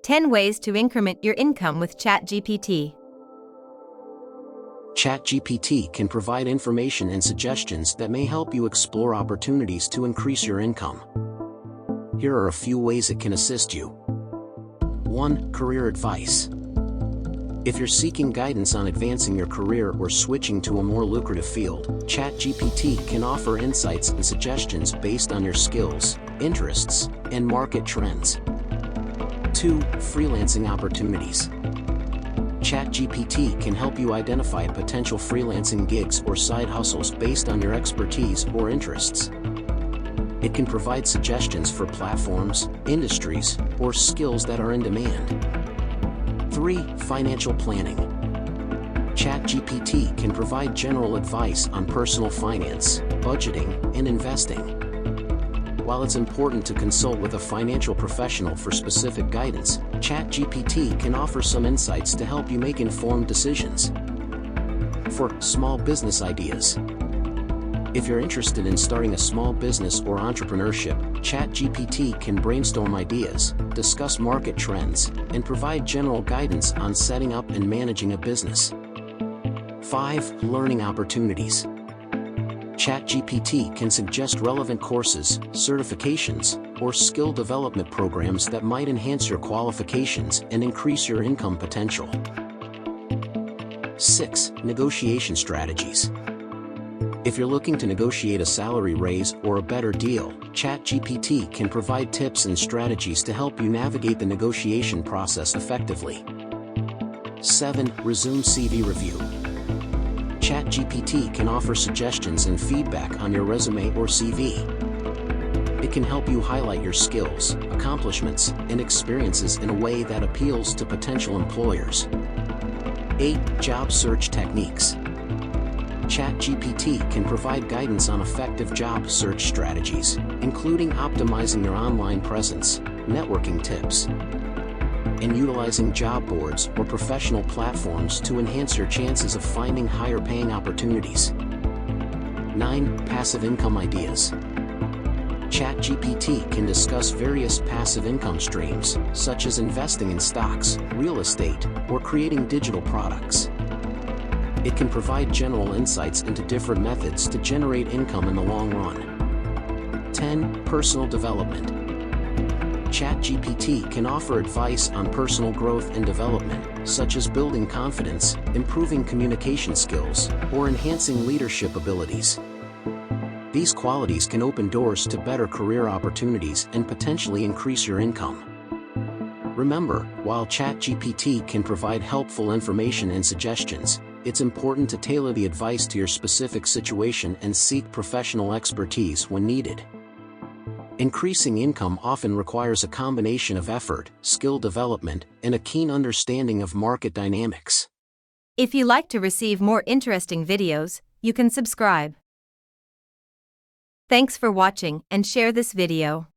10 ways to increment your income with ChatGPT. ChatGPT can provide information and suggestions that may help you explore opportunities to increase your income. Here are a few ways it can assist you. 1. Career advice. If you're seeking guidance on advancing your career or switching to a more lucrative field, ChatGPT can offer insights and suggestions based on your skills, interests, and market trends. 2. Freelancing opportunities. ChatGPT can help you identify potential freelancing gigs or side hustles based on your expertise or interests. It can provide suggestions for platforms, industries, or skills that are in demand. 3. Financial planning. ChatGPT can provide general advice on personal finance, budgeting, and investing. While it's important to consult with a financial professional for specific guidance, ChatGPT can offer some insights to help you make informed decisions. 4. Small business ideas. If you're interested in starting a small business or entrepreneurship, ChatGPT can brainstorm ideas, discuss market trends, and provide general guidance on setting up and managing a business. 5. Learning opportunities. ChatGPT can suggest relevant courses, certifications, or skill development programs that might enhance your qualifications and increase your income potential. 6. Negotiation strategies. If you're looking to negotiate a salary raise or a better deal, ChatGPT can provide tips and strategies to help you navigate the negotiation process effectively. 7. Resume CV review. ChatGPT can offer suggestions and feedback on your resume or CV. It can help you highlight your skills, accomplishments, and experiences in a way that appeals to potential employers. 8. Job search techniques. ChatGPT can provide guidance on effective job search strategies, including optimizing your online presence, networking tips, and utilizing job boards or professional platforms to enhance your chances of finding higher-paying opportunities. 9. Passive income ideas. ChatGPT can discuss various passive income streams, such as investing in stocks, real estate, or creating digital products. It can provide general insights into different methods to generate income in the long run. 10. Personal development. ChatGPT can offer advice on personal growth and development, such as building confidence, improving communication skills, or enhancing leadership abilities. These qualities can open doors to better career opportunities and potentially increase your income. Remember, while ChatGPT can provide helpful information and suggestions, it's important to tailor the advice to your specific situation and seek professional expertise when needed. Increasing income often requires a combination of effort, skill development, and a keen understanding of market dynamics. If you like to receive more interesting videos, you can subscribe. Thanks for watching and share this video.